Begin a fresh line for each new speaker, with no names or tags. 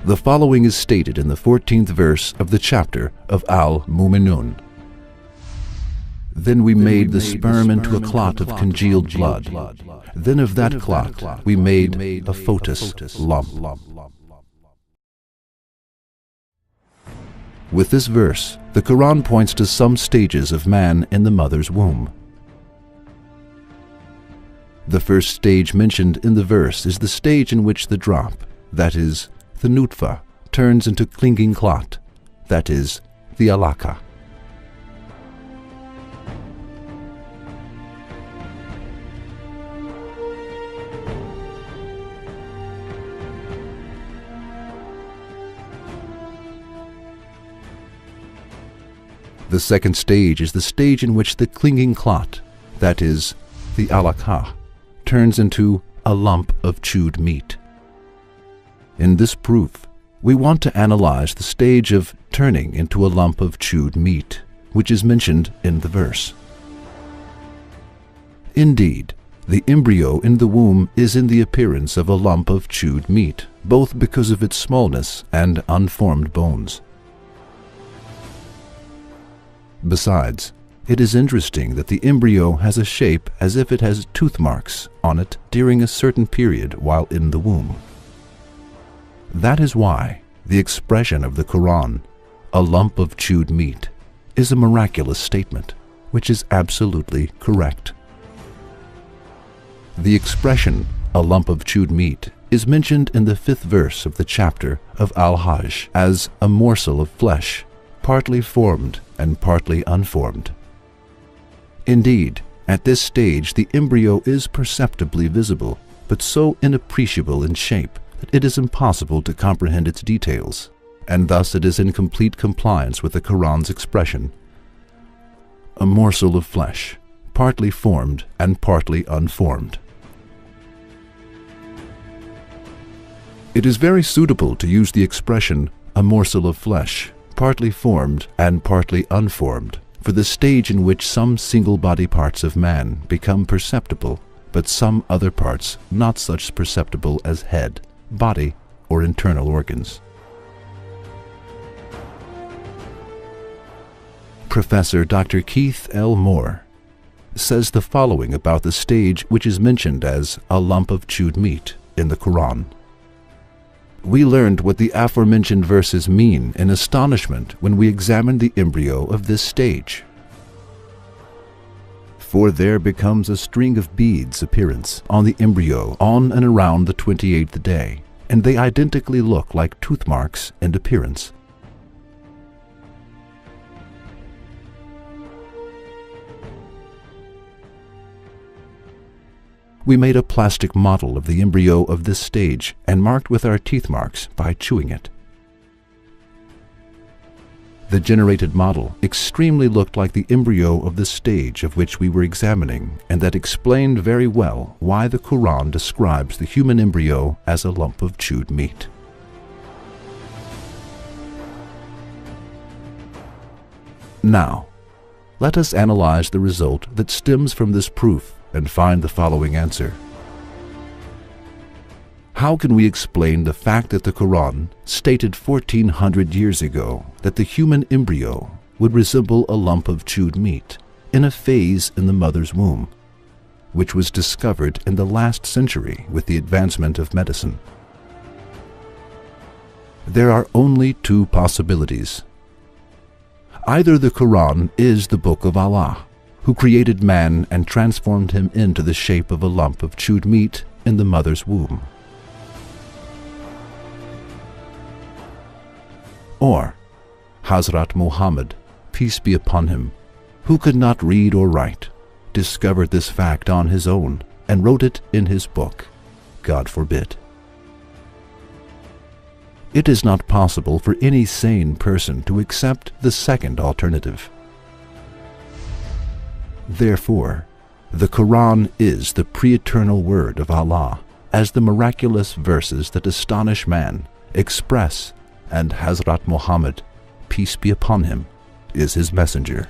The following is stated in the 14th verse of the chapter of Al-Mu'minun. Then we made the sperm into a clot of congealed blood. Then of that clot we made a photous lump. With this verse, the Quran points to some stages of man in the mother's womb. The first stage mentioned in the verse is the stage in which the drop, that is, the nutfa, turns into clinging clot, that is, the alaka. The second stage is the stage in which the clinging clot, that is, the alaka, turns into a lump of chewed meat. In this proof, we want to analyze the stage of turning into a lump of chewed meat, which is mentioned in the verse. Indeed, the embryo in the womb is in the appearance of a lump of chewed meat, both because of its smallness and unformed bones. Besides, it is interesting that the embryo has a shape as if it has tooth marks on it during a certain period while in the womb. That is why the expression of the Quran, a lump of chewed meat, is a miraculous statement, which is absolutely correct. The expression, a lump of chewed meat, is mentioned in the 5th verse of the chapter of Al-Hajj as a morsel of flesh, partly formed and partly unformed. Indeed, at this stage the embryo is perceptibly visible, but so inappreciable in shape that it is impossible to comprehend its details, and thus it is in complete compliance with the Quran's expression, a morsel of flesh, partly formed and partly unformed. It is very suitable to use the expression, a morsel of flesh, partly formed and partly unformed, for the stage in which some single body parts of man become perceptible, but some other parts not such perceptible as head, body, or internal organs. Professor Dr. Keith L. Moore says the following about the stage which is mentioned as a lump of chewed meat in the Quran. We learned what the aforementioned verses mean in astonishment when we examined the embryo of this stage. For there becomes a string of beads appearance on the embryo on and around the 28th day, and they identically look like tooth marks in appearance. We made a plastic model of the embryo of this stage and marked with our teeth marks by chewing it. The generated model extremely looked like the embryo of the stage of which we were examining, and that explained very well why the Quran describes the human embryo as a lump of chewed meat. Now, let us analyze the result that stems from this proof and find the following answer. How can we explain the fact that the Quran stated 1400 years ago that the human embryo would resemble a lump of chewed meat in a phase in the mother's womb, which was discovered in the last century with the advancement of medicine? There are only two possibilities. Either the Quran is the book of Allah, who created man and transformed him into the shape of a lump of chewed meat in the mother's womb. Or Hazrat Muhammad, peace be upon him, who could not read or write, discovered this fact on his own and wrote it in his book. God forbid. It is not possible for any sane person to accept the second alternative. Therefore, the Quran is the pre-eternal word of Allah, as the miraculous verses that astonish man express, and Hazrat Muhammad, peace be upon him, is his messenger.